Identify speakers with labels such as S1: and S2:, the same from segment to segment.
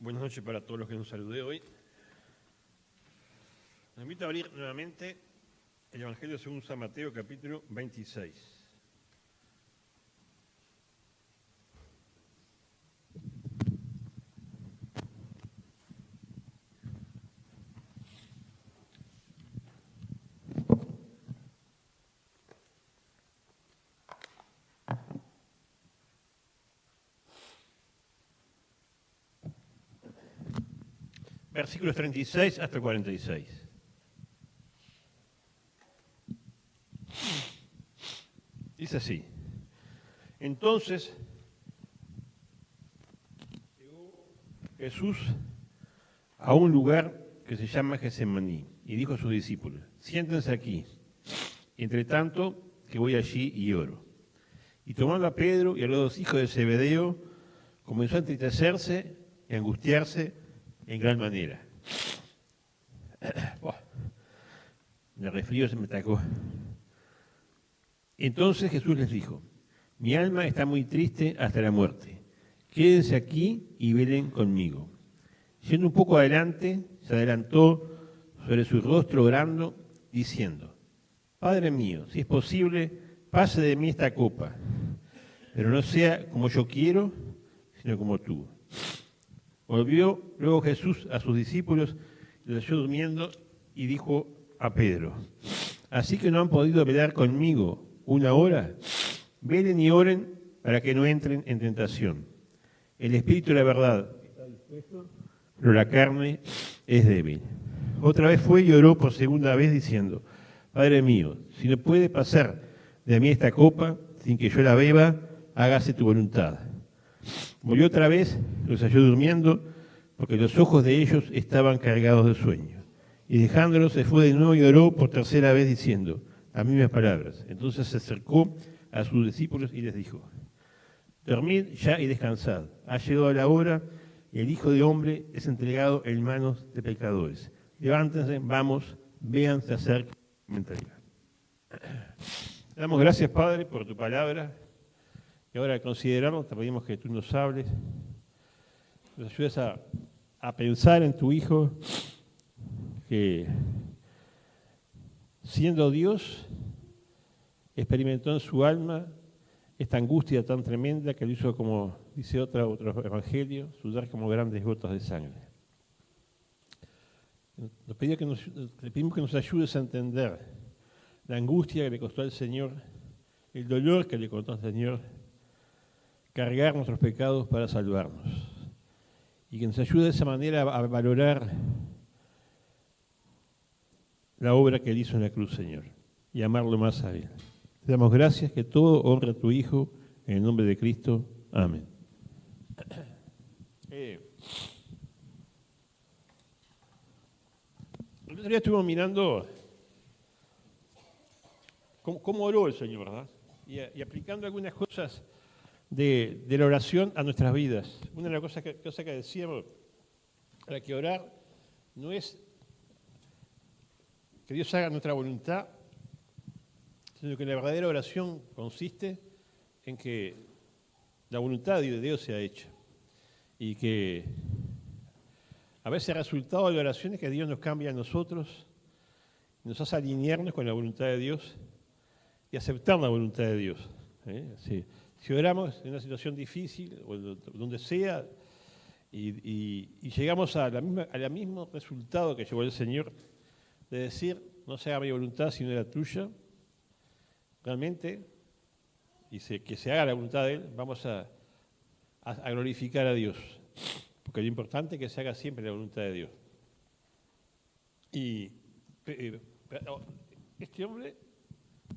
S1: Buenas noches para todos los que nos saludé hoy. Nos invito a abrir nuevamente el Evangelio según San Mateo, capítulo 26. Versículos 36 hasta 46. Dice así: Entonces llegó Jesús a un lugar que se llama Getsemaní y dijo a sus discípulos: Siéntense aquí, entre tanto que voy allí y oro. Y tomando a Pedro y a los dos hijos de Zebedeo, comenzó a entristecerse y a angustiarse en gran manera. El resfrío se me atacó. Entonces Jesús les dijo: Mi alma está muy triste hasta la muerte. Quédense aquí y velen conmigo. Yendo un poco adelante, se adelantó sobre su rostro orando, diciendo: Padre mío, si es posible, pase de mí esta copa, pero no sea como yo quiero, sino como tú. Volvió luego Jesús a sus discípulos, los halló durmiendo y dijo a Pedro: ¿Así que no han podido velar conmigo una hora? Velen y oren para que no entren en tentación. El espíritu de la verdad está dispuesto, pero la carne es débil. Otra vez fue y oró por segunda vez diciendo: Padre mío, si no puede pasar de mí esta copa sin que yo la beba, hágase tu voluntad. Volvió otra vez, los halló durmiendo, porque los ojos de ellos estaban cargados de sueño. Y dejándolos, se fue de nuevo y oró por tercera vez, diciendo las mismas palabras. Entonces se acercó a sus discípulos y les dijo: Dormid ya y descansad. Ha llegado la hora y el Hijo de Hombre es entregado en manos de pecadores. Levántense, vamos, vean, se acerca mi entrega. Damos gracias, Padre, por tu palabra. Y ahora, al considerarlo, te pedimos que tú nos hables, nos ayudes a pensar en tu Hijo, que siendo Dios, experimentó en su alma esta angustia tan tremenda que lo hizo, como dice otro evangelio, sudar como grandes gotas de sangre. Le pedimos que nos ayudes a entender la angustia que le costó al Señor, el dolor que le costó al Señor cargar nuestros pecados para salvarnos. Y que nos ayude de esa manera a valorar la obra que Él hizo en la cruz, Señor, y amarlo más a Él. Te damos gracias, que todo honre a tu Hijo, en el nombre de Cristo. Amén. El otro día estuvimos mirando cómo oró el Señor, ¿verdad? Y aplicando algunas cosas de la oración a nuestras vidas. Una de las cosas que decíamos era que orar no es que Dios haga nuestra voluntad, sino que la verdadera oración consiste en que la voluntad de Dios sea hecha. Y que a veces el resultado de la oración es que Dios nos cambia a nosotros, nos hace alinearnos con la voluntad de Dios y aceptar la voluntad de Dios. Sí. Si oramos en una situación difícil, o donde sea, y llegamos al mismo resultado que llegó el Señor, de decir: no sea mi voluntad sino la tuya, realmente, que se haga la voluntad de Él, vamos a glorificar a Dios. Porque lo importante es que se haga siempre la voluntad de Dios. Y este hombre,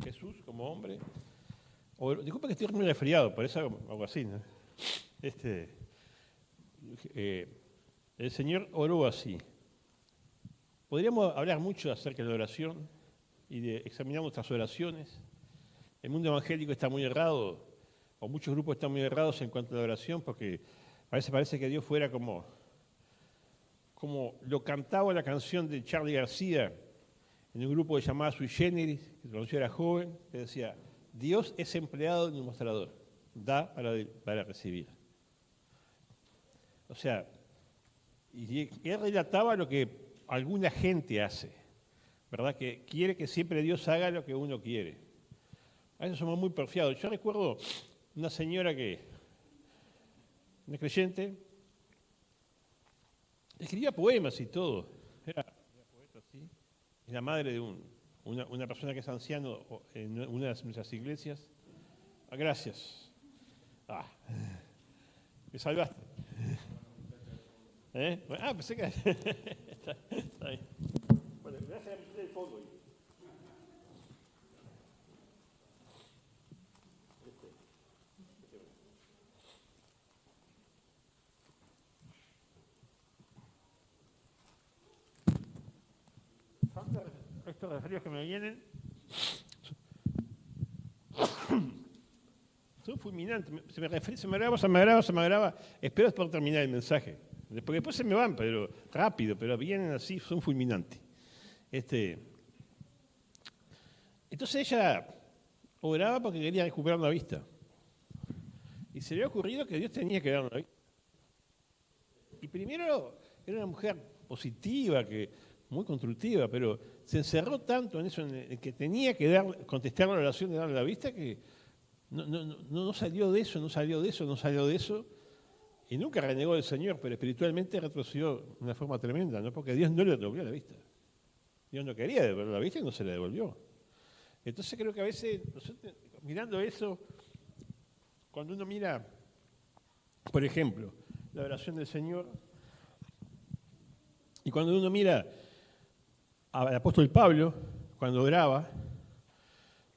S1: Jesús, como hombre, disculpa que estoy muy resfriado, por eso hago así, ¿no? El Señor oró así. Podríamos hablar mucho acerca de la oración y de examinar nuestras oraciones. El mundo evangélico está muy errado, o muchos grupos están muy errados en cuanto a la oración, porque parece que Dios fuera como lo cantaba la canción de Charly García en un grupo llamado Sui Generis, que cuando yo era joven, que decía: Dios es empleado en un mostrador, da para recibir. O sea, Y él relataba lo que alguna gente hace, ¿verdad? Que quiere que siempre Dios haga lo que uno quiere. A veces somos muy porfiados. Yo recuerdo una señora una creyente, escribía poemas y todo. Era poeta, ¿sí? Es la madre de una persona que es anciano en una de nuestras iglesias. Ah, gracias. Me salvaste. Pensé que... está bien. Bueno, gracias a el fondo. Estos resfríos que me vienen son fulminantes. Se me agrava. Espero poder terminar el mensaje. Porque después se me van, pero rápido, pero vienen así, son fulminantes. Entonces ella oraba porque quería recuperar la vista. Y se le había ocurrido que Dios tenía que darle la vista. Y primero era una mujer positiva, muy constructiva, pero se encerró tanto en eso, en que tenía que contestar la oración de darle la vista, que no salió de eso, y nunca renegó del Señor, pero espiritualmente retrocedió de una forma tremenda, ¿no? Porque Dios no le devolvió la vista. Dios no quería devolver la vista y no se la devolvió. Entonces creo que a veces, mirando eso, cuando uno mira, por ejemplo, la oración del Señor, y cuando uno mira al apóstol Pablo, cuando oraba,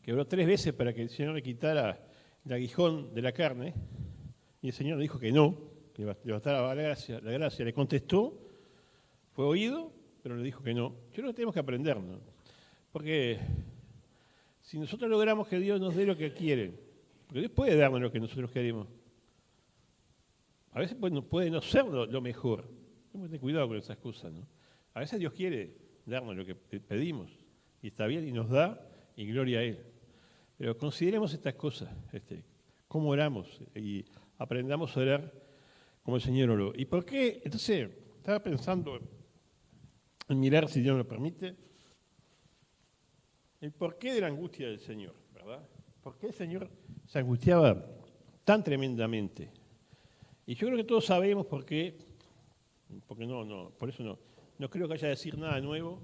S1: que oró 3 veces para que el Señor le quitara el aguijón de la carne, y el Señor le dijo que no, que le bastaba la gracia, le contestó, fue oído, pero le dijo que no. Yo creo que tenemos que aprender, ¿no? Porque si nosotros logramos que Dios nos dé lo que quiere, porque Dios puede darnos lo que nosotros queremos, a veces puede no ser lo mejor. Tenemos que tener cuidado con esas cosas, ¿no? A veces Dios quiere darnos lo que pedimos, y está bien, y nos da, y gloria a Él. Pero consideremos estas cosas, cómo oramos, y aprendamos a orar como el Señor oró. ¿Y por qué? Entonces, estaba pensando en mirar, si Dios me lo permite, el porqué de la angustia del Señor, ¿verdad? ¿Por qué el Señor se angustiaba tan tremendamente? Y yo creo que todos sabemos por qué, porque por eso no creo que haya que decir nada nuevo,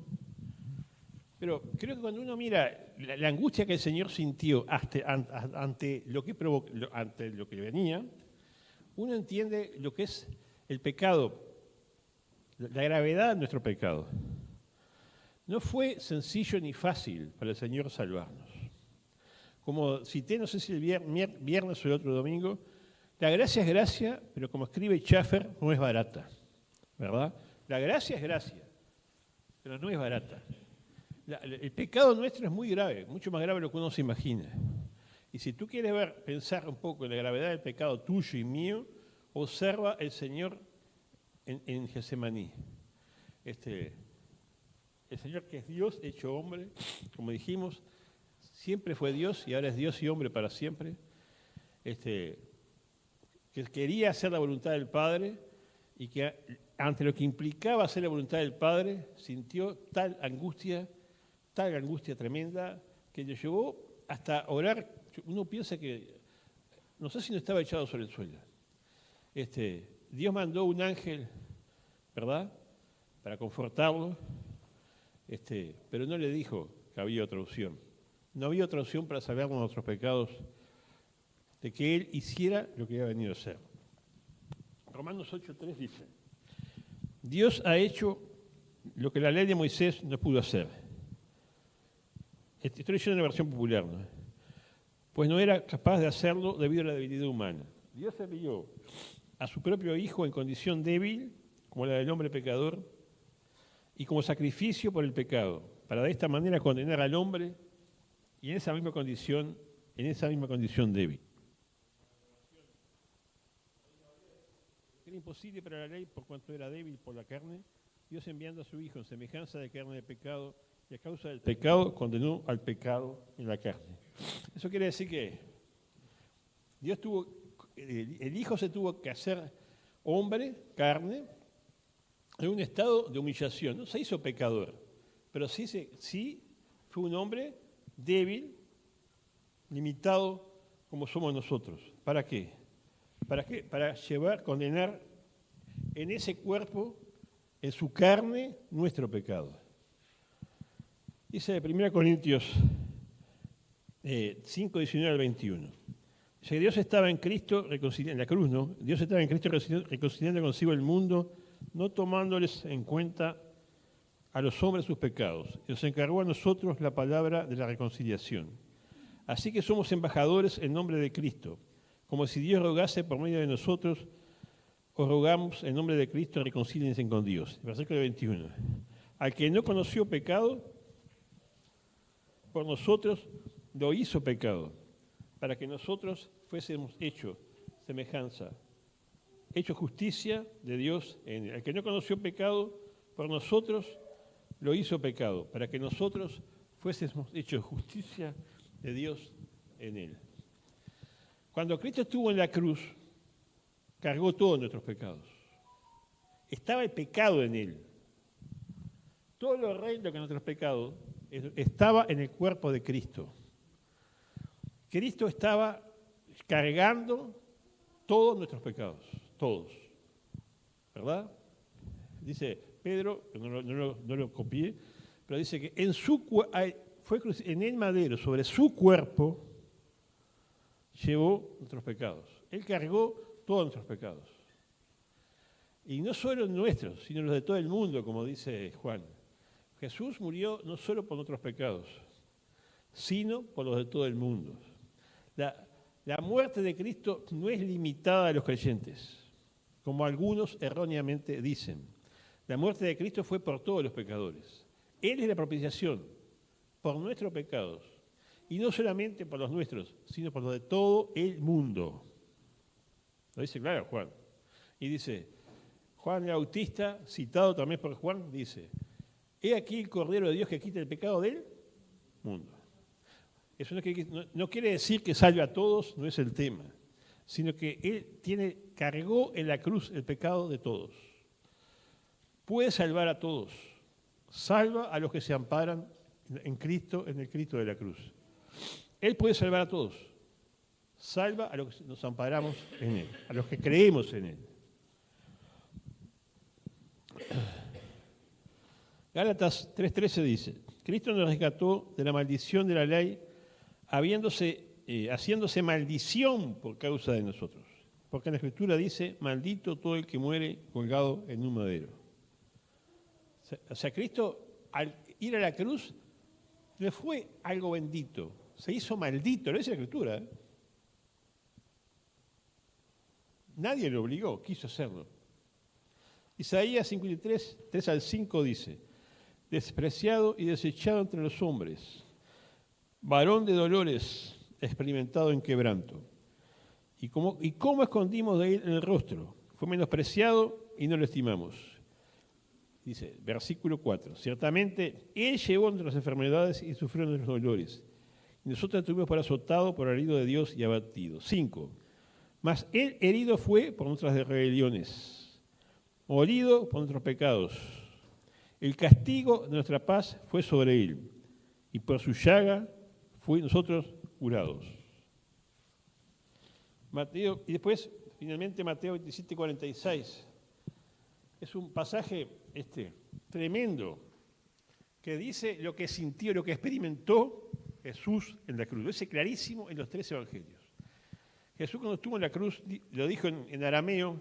S1: pero creo que cuando uno mira la angustia que el Señor sintió ante lo que venía, uno entiende lo que es el pecado, la gravedad de nuestro pecado. No fue sencillo ni fácil para el Señor salvarnos. Como cité, no sé si el viernes o el otro domingo, la gracia es gracia, pero como escribe Schaffer, no es barata, ¿verdad? La gracia es gracia, pero no es barata. El pecado nuestro es muy grave, mucho más grave de lo que uno se imagina. Y si tú quieres pensar un poco en la gravedad del pecado tuyo y mío, observa el Señor en Getsemaní. El Señor, que es Dios hecho hombre, como dijimos, siempre fue Dios y ahora es Dios y hombre para siempre, que quería hacer la voluntad del Padre y que ante lo que implicaba hacer la voluntad del Padre, sintió tal angustia tremenda, que le llevó hasta orar. Uno piensa que, no sé si no estaba echado sobre el suelo. Dios mandó un ángel, ¿verdad?, para confortarlo, pero no le dijo que había otra opción. No había otra opción para salvarnos de nuestros pecados, de que Él hiciera lo que había venido a hacer. Romanos 8:3 dice: Dios ha hecho lo que la ley de Moisés no pudo hacer. Estoy leyendo una versión popular, ¿no? Pues no era capaz de hacerlo debido a la debilidad humana. Dios envió a su propio Hijo en condición débil, como la del hombre pecador, y como sacrificio por el pecado, para de esta manera condenar al hombre y en esa misma condición débil. Era imposible para la ley por cuanto era débil por la carne, Dios enviando a su Hijo en semejanza de carne de pecado, y a causa del pecado condenó al pecado en la carne. Eso quiere decir que el Hijo se tuvo que hacer hombre, carne, en un estado de humillación. No se hizo pecador, pero sí fue un hombre débil, limitado como somos nosotros. ¿Para qué? ¿Para qué? Para condenar en ese cuerpo, en su carne, nuestro pecado. Dice 1 Corintios 5, 19 al 21. O sea, Dios estaba en Cristo, en la cruz, ¿no? Dios estaba en Cristo reconciliando consigo el mundo, no tomándoles en cuenta a los hombres sus pecados. Y nos encargó a nosotros la palabra de la reconciliación. Así que somos embajadores en nombre de Cristo, como si Dios rogase por medio de nosotros, os rogamos en nombre de Cristo, reconcíliense con Dios. Versículo 21. Al que no conoció pecado, por nosotros lo hizo pecado, para que nosotros fuésemos hecho semejanza, hecho justicia de Dios en él. Al que no conoció pecado, por nosotros lo hizo pecado, para que nosotros fuésemos hechos justicia de Dios en él. Cuando Cristo estuvo en la cruz, cargó todos nuestros pecados. Estaba el pecado en él. Todo lo reino que nuestros pecados estaba en el cuerpo de Cristo. Cristo estaba cargando todos nuestros pecados, todos. ¿Verdad? Dice Pedro, no lo copié, pero dice que en el madero, sobre su cuerpo, llevó nuestros pecados. Él cargó todos nuestros pecados. Y no solo nuestros, sino los de todo el mundo, como dice Juan. Jesús murió no solo por nuestros pecados, sino por los de todo el mundo. La muerte de Cristo no es limitada a los creyentes, como algunos erróneamente dicen. La muerte de Cristo fue por todos los pecadores. Él es la propiciación por nuestros pecados. Y no solamente por los nuestros, sino por los de todo el mundo. Lo dice claro Juan. Y dice, Juan el Bautista, citado también por Juan, dice, he aquí el Cordero de Dios que quita el pecado del mundo. Eso no quiere decir que salve a todos, no es el tema, sino que Él cargó en la cruz el pecado de todos. Puede salvar a todos. Salva a los que se amparan en Cristo, en el Cristo de la cruz. Él puede salvar a todos. Salva a los que nos amparamos en Él, a los que creemos en Él. Gálatas 3:13 dice, Cristo nos rescató de la maldición de la ley, haciéndose maldición por causa de nosotros. Porque en la Escritura dice, maldito todo el que muere colgado en un madero. O sea, Cristo al ir a la cruz no fue algo bendito, se hizo maldito, no es la Escritura. Nadie lo obligó, quiso hacerlo. Isaías 53, 3 al 5 dice, despreciado y desechado entre los hombres, varón de dolores, experimentado en quebranto. ¿Y cómo escondimos de él el rostro? Fue menospreciado y no lo estimamos. Dice, versículo 4, ciertamente él llevó nuestras enfermedades y sufrió nuestros dolores. Y nosotros estuvimos por azotado, por herido de Dios y abatido. 5, mas él herido fue por nuestras rebeliones, molido por nuestros pecados. El castigo de nuestra paz fue sobre él, y por su llaga fue nosotros curados. Mateo, y después, finalmente, Mateo 27, 46. Es un pasaje tremendo que dice lo que sintió, lo que experimentó Jesús en la cruz. Lo dice clarísimo en los 3 evangelios. Jesús cuando estuvo en la cruz, lo dijo en arameo,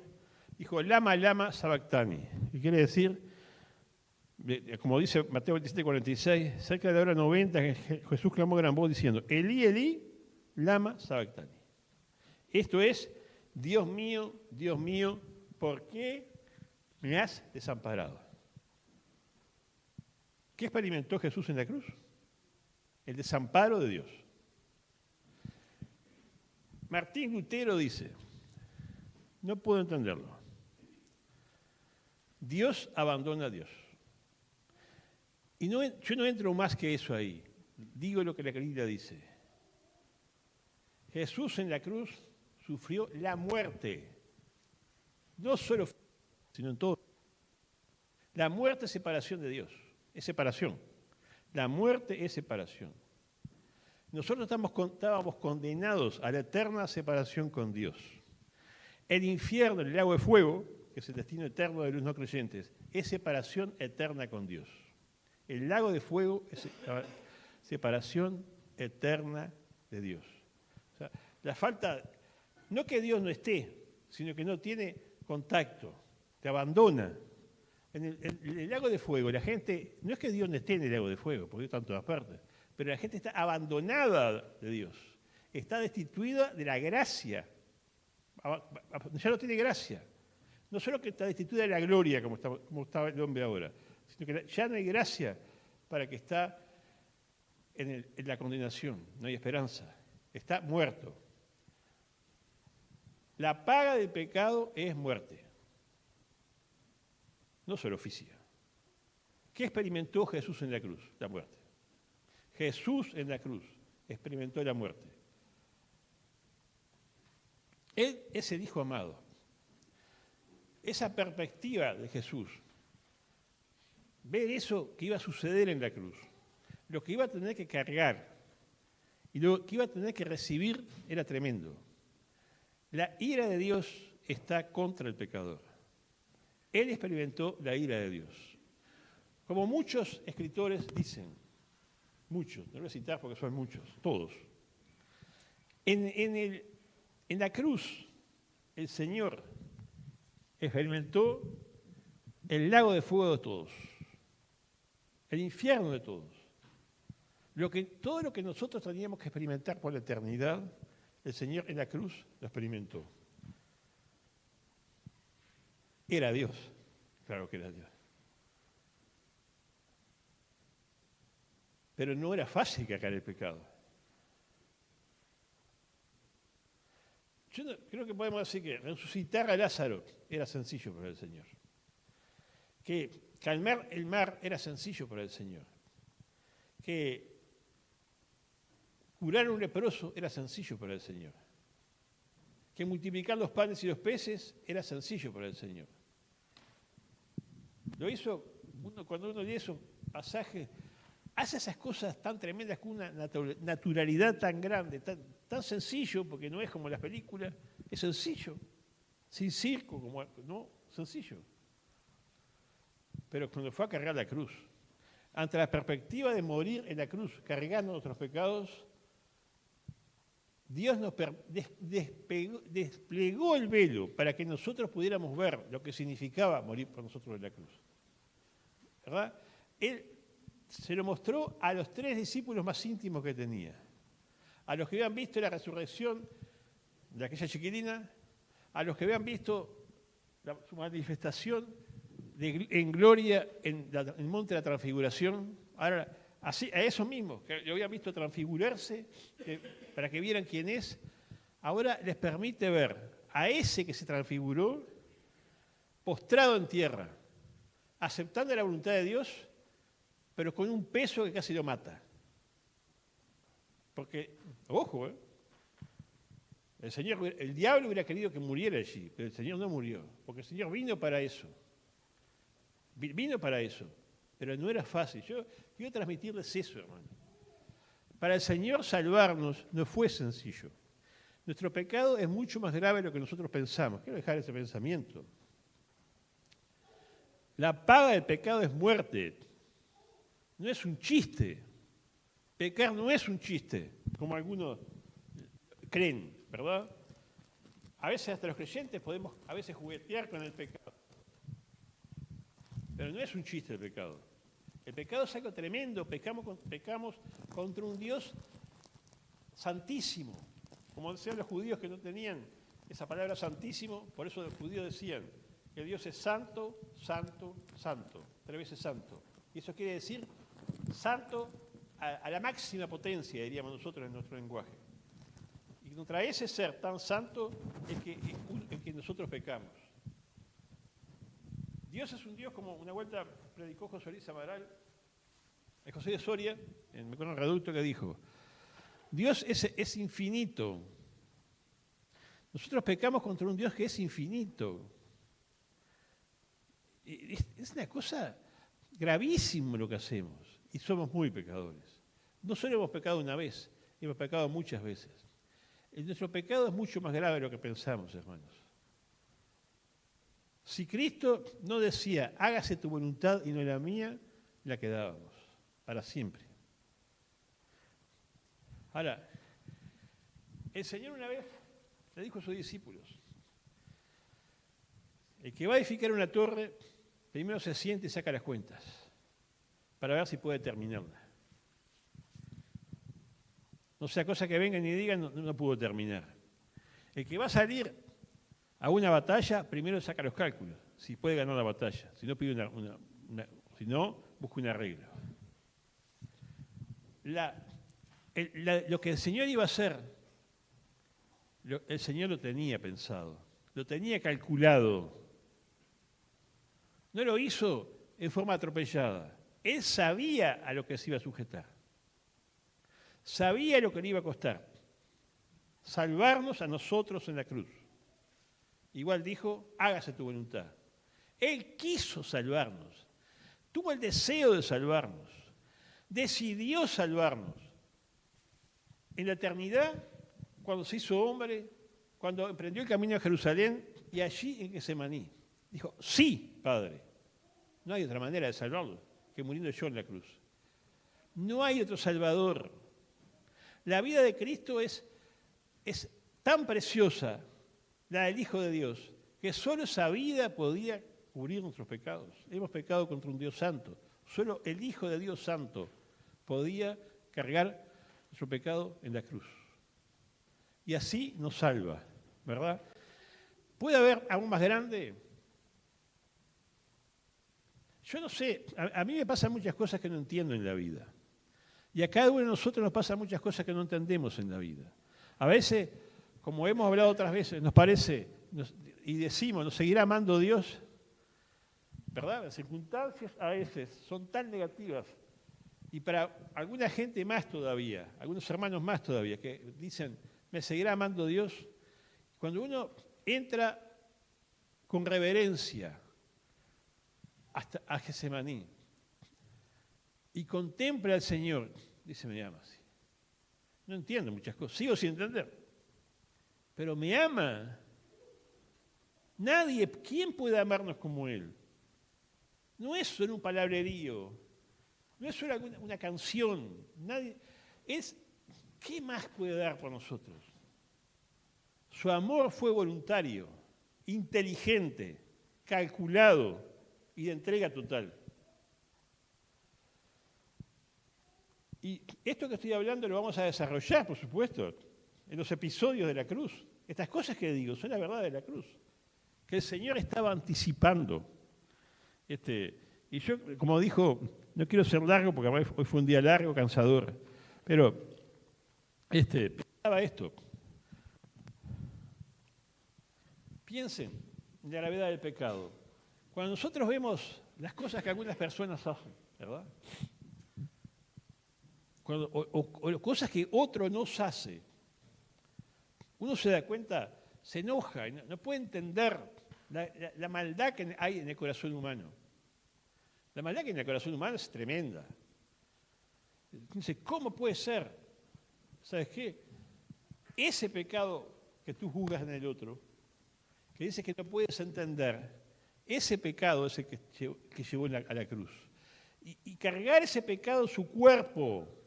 S1: dijo, lama, lama, sabactani. Y quiere decir, como dice Mateo 27, 46, cerca de la hora 90, Jesús clamó a gran voz diciendo, Elí, Elí, lama, sabactani. Esto es, Dios mío, ¿por qué me has desamparado? ¿Qué experimentó Jesús en la cruz? El desamparo de Dios. Martín Lutero dice, no puedo entenderlo. Dios abandona a Dios. Y yo no entro más que eso ahí. Digo lo que la Escritura dice. Jesús en la cruz sufrió la muerte. No solo, sino en todo. La muerte es separación de Dios, es separación. La muerte es separación. Nosotros estábamos condenados a la eterna separación con Dios. El infierno, el lago de fuego, que es el destino eterno de los no creyentes, es separación eterna con Dios. El lago de fuego es separación eterna de Dios. O sea, la falta, no que Dios no esté, sino que no tiene contacto, te abandona. En el lago de fuego, la gente, no es que Dios no esté en el lago de fuego, porque Dios está en todas partes, pero la gente está abandonada de Dios, está destituida de la gracia, ya no tiene gracia. No solo que está destituida de la gloria, como está el hombre ahora, sino que ya no hay gracia para que está en la condenación, no hay esperanza, está muerto. La paga del pecado es muerte, no solo física. ¿Qué experimentó Jesús en la cruz? La muerte. Jesús en la cruz experimentó la muerte. Él es el Hijo amado. Esa perspectiva de Jesús, ver eso que iba a suceder en la cruz, lo que iba a tener que cargar y lo que iba a tener que recibir era tremendo. La ira de Dios está contra el pecador. Él experimentó la ira de Dios. Como muchos escritores dicen, muchos, no lo voy a citar porque son muchos, todos. En la cruz, el Señor experimentó el lago de fuego de todos, el infierno de todos. Todo lo que nosotros teníamos que experimentar por la eternidad, el Señor en la cruz lo experimentó. Era Dios, claro que era Dios. Pero no era fácil cargar el pecado. Creo que podemos decir que resucitar a Lázaro era sencillo para el Señor. Que calmar el mar era sencillo para el Señor. Que curar a un leproso era sencillo para el Señor. Que multiplicar los panes y los peces era sencillo para el Señor. Lo hizo, cuando uno lee esos pasajes, hace esas cosas tan tremendas con una naturalidad tan grande, tan sencillo, porque no es como las películas, es sencillo, sin circo, no, sencillo. Pero cuando fue a cargar la cruz, ante la perspectiva de morir en la cruz, cargando nuestros pecados, Dios nos desplegó el velo para que nosotros pudiéramos ver lo que significaba morir por nosotros en la cruz. ¿Verdad? Él se lo mostró a los 3 discípulos más íntimos que tenía. A los que habían visto la resurrección de aquella chiquilina, a los que habían visto su manifestación en gloria en el monte de la transfiguración, ahora así, a esos mismos que lo habían visto transfigurarse para que vieran quién es, ahora les permite ver a ese que se transfiguró postrado en tierra, aceptando la voluntad de Dios, pero con un peso que casi lo mata. Porque, ojo, el diablo hubiera querido que muriera allí, pero el Señor no murió, porque el Señor vino para eso. Vino para eso, pero no era fácil. Yo quiero transmitirles eso, hermano. Para el Señor salvarnos no fue sencillo. Nuestro pecado es mucho más grave de lo que nosotros pensamos. Quiero dejar ese pensamiento. La paga del pecado es muerte. No es un chiste. Pecar no es un chiste, como algunos creen, ¿verdad? A veces hasta los creyentes podemos a veces juguetear con el pecado. Pero no es un chiste el pecado. El pecado es algo tremendo. Pecamos contra un Dios santísimo. Como decían los judíos que no tenían esa palabra santísimo, por eso los judíos decían que Dios es santo, santo, santo, 3 veces santo. Y eso quiere decir santo a la máxima potencia, diríamos nosotros en nuestro lenguaje. Y contra ese ser tan santo es que nosotros pecamos. Dios es un Dios, como una vuelta predicó José Luis Amaral, José de Soria, en el Reducto, que dijo, Dios es infinito. Nosotros pecamos contra un Dios que es infinito. Es Es una cosa gravísima lo que hacemos. Y somos muy pecadores. No solo hemos pecado una vez, hemos pecado muchas veces. Nuestro pecado es mucho más grave de lo que pensamos, hermanos. Si Cristo no decía, hágase tu voluntad y no la mía, la quedábamos para siempre. Ahora, el Señor una vez le dijo a sus discípulos, el que va a edificar una torre, primero se siente y saca las cuentas, para ver si puede terminarla. No sea cosa que vengan y digan, no pudo terminar. El que va a salir a una batalla, primero saca los cálculos, si puede ganar la batalla, si no pide si no, busca un arreglo. Lo que el Señor iba a hacer, el Señor lo tenía pensado, lo tenía calculado. No lo hizo en forma atropellada. Él sabía a lo que se iba a sujetar. Sabía lo que le iba a costar. Salvarnos a nosotros en la cruz. Igual dijo, hágase tu voluntad. Él quiso salvarnos. Tuvo el deseo de salvarnos. Decidió salvarnos. En la eternidad, cuando se hizo hombre, cuando emprendió el camino a Jerusalén y allí en Getsemaní, dijo, sí, Padre. No hay otra manera de salvarlo que muriendo yo en la cruz. No hay otro Salvador. La vida de Cristo es tan preciosa, la del Hijo de Dios, que solo esa vida podía cubrir nuestros pecados. Hemos pecado contra un Dios santo. Solo el Hijo de Dios santo podía cargar nuestro pecado en la cruz. Y así nos salva, ¿verdad? ¿Puede haber aún más grande? Yo no sé, a mí me pasan muchas cosas que no entiendo en la vida. Y a cada uno de nosotros nos pasan muchas cosas que no entendemos en la vida. A veces, como hemos hablado otras veces, nos parece, y decimos, ¿nos seguirá amando Dios? ¿Verdad? Las circunstancias a veces son tan negativas. Y para alguna gente más todavía, algunos hermanos más todavía, que dicen, ¿me seguirá amando Dios? Cuando uno entra con reverencia hasta a Getsemaní y contempla al Señor, dice, me ama así. No entiendo muchas cosas, sigo sin entender, pero me ama. Nadie, ¿quién puede amarnos como Él? No es solo un palabrerío, no es solo una canción, nadie, ¿qué más puede dar por nosotros? Su amor fue voluntario, inteligente, calculado y de entrega total. Y esto que estoy hablando lo vamos a desarrollar, por supuesto, en los episodios de la cruz. Estas cosas que digo son la verdad de la cruz, que el Señor estaba anticipando. Y yo, como dijo, no quiero ser largo porque hoy fue un día largo, cansador, pero pensaba esto. Piensen en la gravedad del pecado. Cuando nosotros vemos las cosas que algunas personas hacen, ¿verdad? O cosas que otro nos hace, uno se da cuenta, se enoja, no puede entender la maldad que hay en el corazón humano. La maldad que hay en el corazón humano es tremenda. Dice, ¿cómo puede ser? ¿Sabes qué? Ese pecado que tú juzgas en el otro, que dices que no puedes entender, ese pecado es el que llevó a la cruz. Y cargar ese pecado en su cuerpo,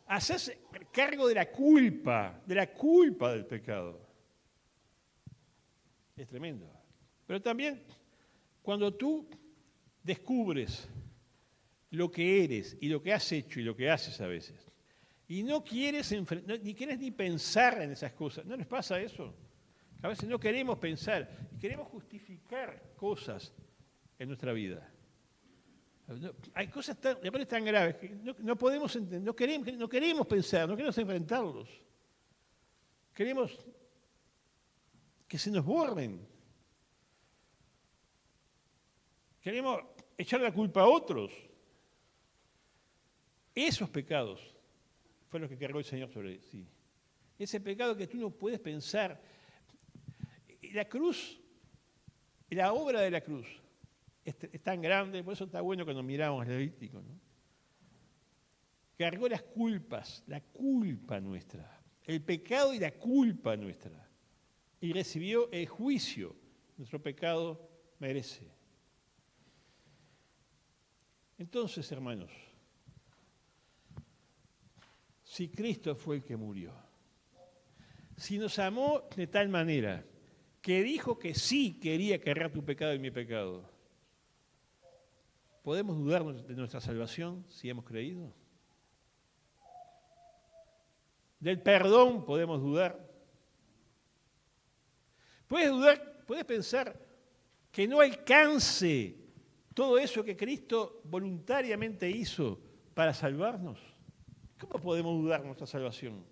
S1: hacerse cargo de la culpa del pecado. Es tremendo. Pero también cuando tú descubres lo que eres y lo que has hecho y lo que haces a veces, y no quieres ni pensar en esas cosas, ¿no les pasa eso? A veces no queremos pensar y queremos justificar cosas en nuestra vida. Hay cosas tan graves que no podemos entender, no queremos pensar, no queremos enfrentarlos. Queremos que se nos borren. Queremos echar la culpa a otros. Esos pecados fue lo que cargó el Señor sobre sí. Ese pecado que tú no puedes pensar. La cruz, la obra de la cruz, es tan grande, por eso está bueno cuando miramos Levítico, ¿no? Cargó las culpas, la culpa nuestra, el pecado y la culpa nuestra, y recibió el juicio que nuestro pecado merece. Entonces, hermanos, si Cristo fue el que murió, si nos amó de tal manera que dijo que sí quería cargar tu pecado y mi pecado, ¿podemos dudar de nuestra salvación si hemos creído? ¿Del perdón podemos dudar? ¿Puedes dudar, puedes pensar que no alcance todo eso que Cristo voluntariamente hizo para salvarnos? ¿Cómo podemos dudar de nuestra salvación?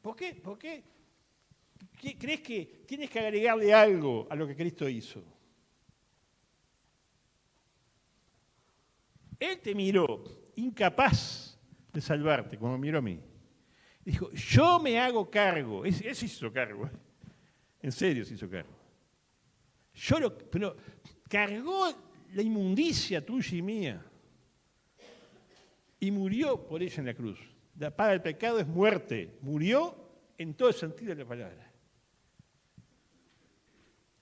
S1: ¿Por qué? ¿Por qué? ¿Crees que tienes que agregarle algo a lo que Cristo hizo? Él te miró incapaz de salvarte, como miró a mí. Dijo, yo me hago cargo. Él se hizo cargo. En serio se hizo cargo. Pero cargó la inmundicia tuya y mía. Y murió por ella en la cruz. La paga del pecado es muerte. Murió en todo el sentido de la palabra.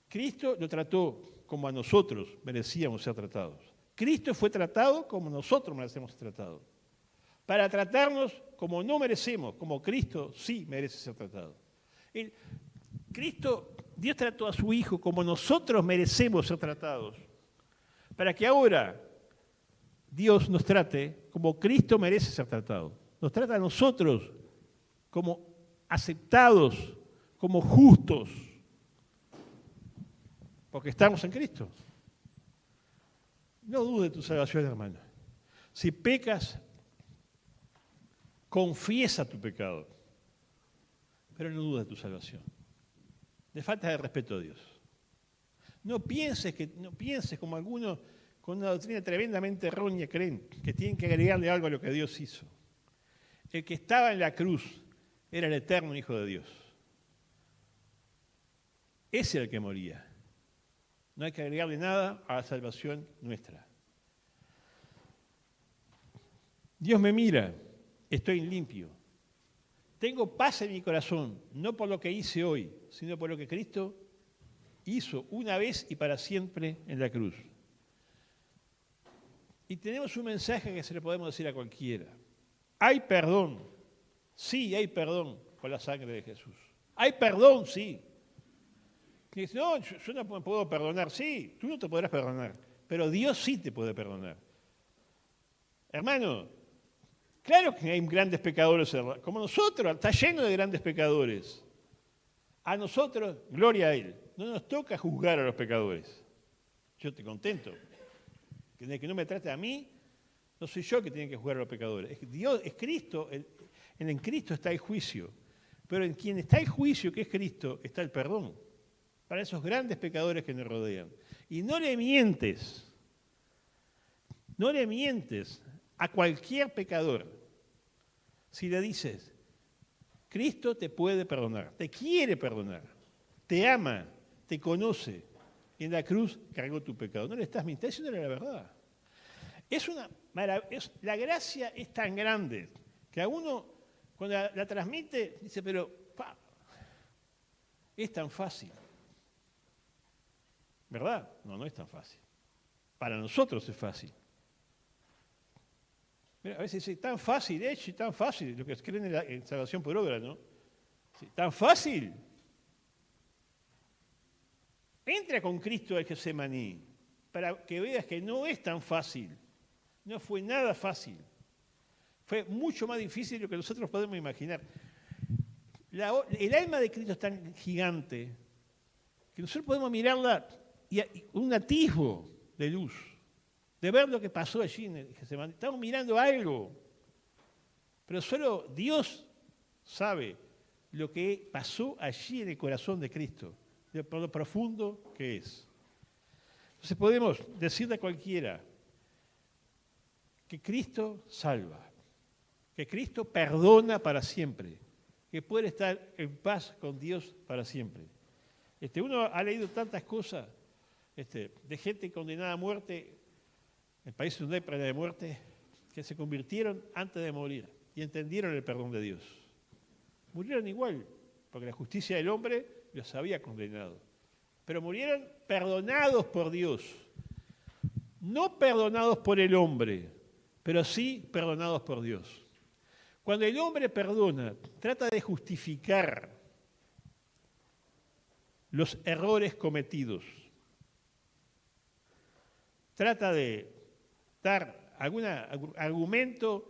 S1: Cristo lo trató como a nosotros merecíamos ser tratados. Cristo fue tratado como nosotros merecemos ser tratados. Para tratarnos como no merecemos, como Cristo sí merece ser tratado. Dios trató a su Hijo como nosotros merecemos ser tratados, para que ahora Dios nos trate como Cristo merece ser tratado. Nos trata a nosotros como aceptados, como justos, porque estamos en Cristo. No dudes de tu salvación, hermano. Si pecas, confiesa tu pecado, pero no dudes de tu salvación. De falta de respeto a Dios. No pienses como algunos con una doctrina tremendamente errónea creen que tienen que agregarle algo a lo que Dios hizo. El que estaba en la cruz era el eterno Hijo de Dios. Ese era el que moría. No hay que agregarle nada a la salvación nuestra. Dios me mira, estoy limpio. Tengo paz en mi corazón, no por lo que hice hoy, sino por lo que Cristo hizo una vez y para siempre en la cruz. Y tenemos un mensaje que se le podemos decir a cualquiera. Hay perdón, sí hay perdón con la sangre de Jesús. Hay perdón, sí. Y dice, no, yo no me puedo perdonar. Sí, tú no te podrás perdonar, pero Dios sí te puede perdonar. Hermano, claro que hay grandes pecadores, como nosotros, está lleno de grandes pecadores. A nosotros, gloria a Él, no nos toca juzgar a los pecadores. Yo estoy contento. De que no me trate a mí, no soy yo que tiene que juzgar a los pecadores. Dios, es Cristo, en Cristo está el juicio. Pero en quien está el juicio, que es Cristo, está el perdón. Para esos grandes pecadores que nos rodean. Y no le mientes a cualquier pecador si le dices, Cristo te puede perdonar, te quiere perdonar, te ama, te conoce, y en la cruz cargó tu pecado. No le estás mintiendo, eso no era la verdad. La gracia es tan grande que a uno, cuando la transmite, dice, pero es tan fácil. ¿Verdad? No, no es tan fácil. Para nosotros es fácil. Mira, a veces dice, tan fácil, y tan fácil, lo que creen en salvación por obra, ¿no? Sí, tan fácil. Entra con Cristo al Getsemaní para que veas que no es tan fácil. No fue nada fácil. Fue mucho más difícil de lo que nosotros podemos imaginar. El alma de Cristo es tan gigante que nosotros podemos mirarla y un atisbo de luz, de ver lo que pasó allí en el Getsemaní. Estamos mirando algo, pero solo Dios sabe lo que pasó allí en el corazón de Cristo, por lo profundo que es. Entonces podemos decirle a cualquiera que Cristo salva, que Cristo perdona para siempre, que puede estar en paz con Dios para siempre. Uno ha leído tantas cosas de gente condenada a muerte, en países donde hay pena de muerte, que se convirtieron antes de morir y entendieron el perdón de Dios. Murieron igual, porque la justicia del hombre los había condenado. Pero murieron perdonados por Dios. No perdonados por el hombre, pero sí perdonados por Dios. Cuando el hombre perdona, trata de justificar los errores cometidos. Trata de dar algún argumento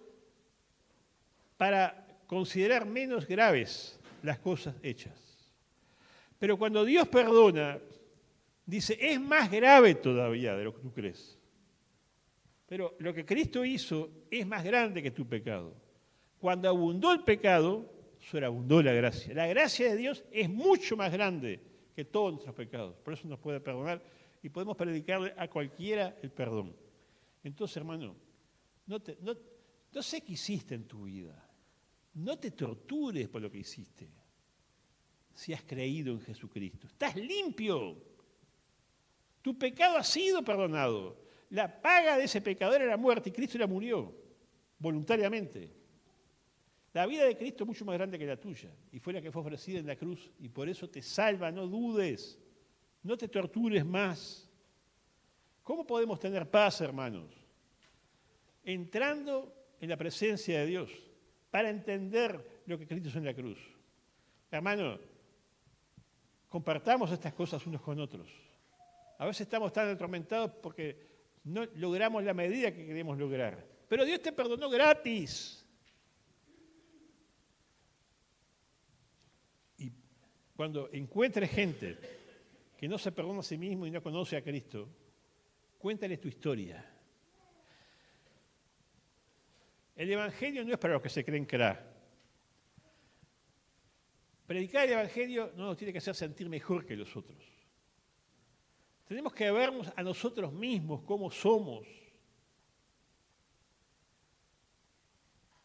S1: para considerar menos graves las cosas hechas. Pero cuando Dios perdona, dice, es más grave todavía de lo que tú crees. Pero lo que Cristo hizo es más grande que tu pecado. Cuando abundó el pecado, sobreabundó la gracia. La gracia de Dios es mucho más grande que todos nuestros pecados. Por eso nos puede perdonar y podemos predicarle a cualquiera el perdón. Entonces, hermano, no sé qué hiciste en tu vida. No te tortures por lo que hiciste. Si has creído en Jesucristo. Estás limpio. Tu pecado ha sido perdonado. La paga de ese pecador era la muerte y Cristo la murió voluntariamente. La vida de Cristo es mucho más grande que la tuya y fue la que fue ofrecida en la cruz y por eso te salva, no dudes, no te tortures más. ¿Cómo podemos tener paz, hermanos? Entrando en la presencia de Dios para entender lo que Cristo hizo en la cruz. Hermano, compartamos estas cosas unos con otros. A veces estamos tan atormentados porque no logramos la medida que queremos lograr. Pero Dios te perdonó gratis. Y cuando encuentres gente que no se perdona a sí mismo y no conoce a Cristo, cuéntale tu historia. El Evangelio no es para los que se creen cra. Predicar el Evangelio no nos tiene que hacer sentir mejor que los otros. Tenemos que vernos a nosotros mismos, cómo somos.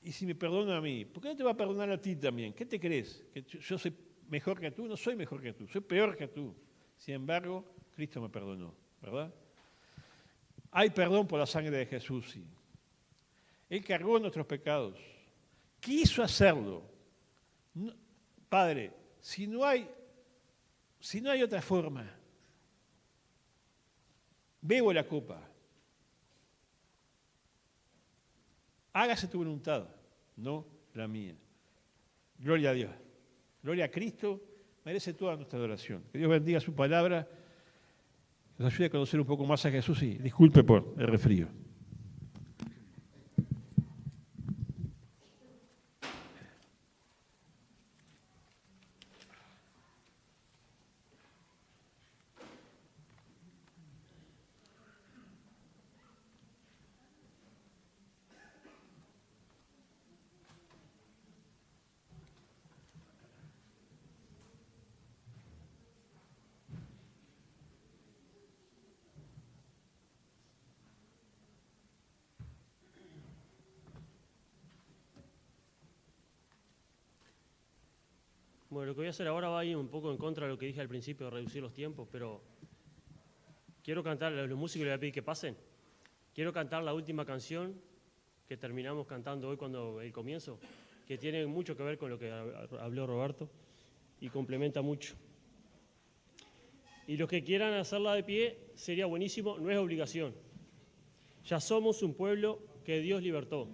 S1: Y si me perdona a mí, ¿por qué no te va a perdonar a ti también? ¿Qué te crees? ¿Que yo soy mejor que tú? No soy mejor que tú, soy peor que tú. Sin embargo, Cristo me perdonó, ¿verdad? Hay perdón por la sangre de Jesús, sí. Él cargó nuestros pecados. Quiso hacerlo. No, Padre, si no hay otra forma, bebo la copa. Hágase tu voluntad, no la mía. Gloria a Dios. Gloria a Cristo, merece toda nuestra adoración. Que Dios bendiga su palabra, que nos ayude a conocer un poco más a Jesús y disculpe por el resfrío.
S2: Bueno, lo que voy a hacer ahora va a ir un poco en contra de lo que dije al principio de reducir los tiempos, pero quiero cantar, a los músicos les voy a pedir que pasen, quiero cantar la última canción que terminamos cantando hoy cuando el comienzo, que tiene mucho que ver con lo que habló Roberto y complementa mucho. Y los que quieran hacerla de pie sería buenísimo, no es obligación. Ya somos un pueblo que Dios libertó.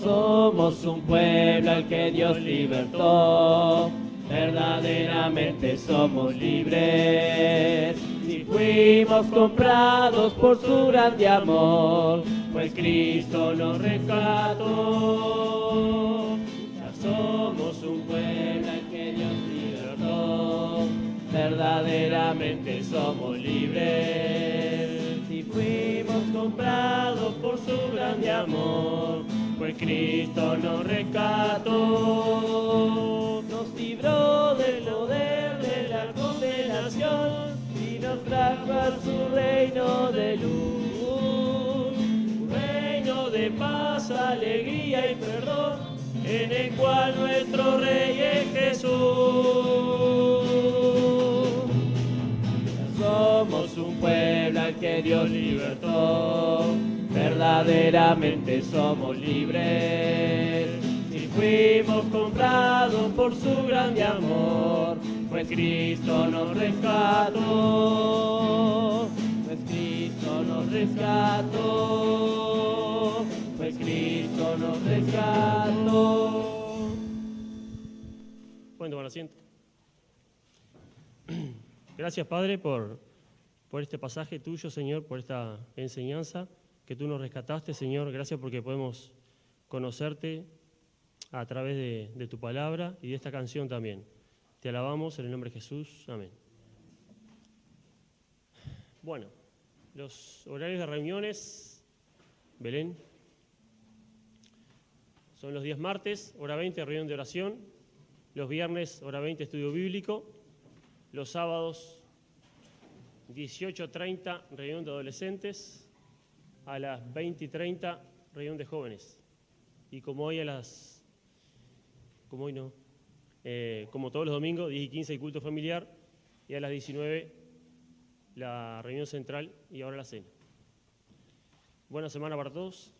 S3: Somos un pueblo al que Dios libertó, verdaderamente somos libres. Y fuimos comprados por su grande amor, pues Cristo nos rescató. verdaderamente somos libres. Si fuimos comprados por su grande amor, pues Cristo nos rescató, nos libró del poder de la condenación y nos trajo a su reino de luz, un reino de paz, alegría y perdón, en el cual nuestro Rey es Jesús. Somos un pueblo al que Dios libertó, verdaderamente somos libres. Si fuimos comprados por su grande amor, pues Cristo nos rescató, pues Cristo nos rescató, pues Cristo nos rescató.
S2: Pueden tomar asiento. Gracias, Padre, por este pasaje tuyo, Señor, por esta enseñanza que tú nos rescataste, Señor. Gracias porque podemos conocerte a través de tu palabra y de esta canción también. Te alabamos en el nombre de Jesús. Amén. Bueno, los horarios de reuniones, Belén, son los días martes, hora 20, reunión de oración. Los viernes, hora 20, estudio bíblico. Los sábados, 18:30, reunión de adolescentes. A las 20:30, reunión de jóvenes. Y como hoy como todos los domingos, 10:15 el culto familiar. Y a las 19, la reunión central y ahora la cena. Buena semana para todos.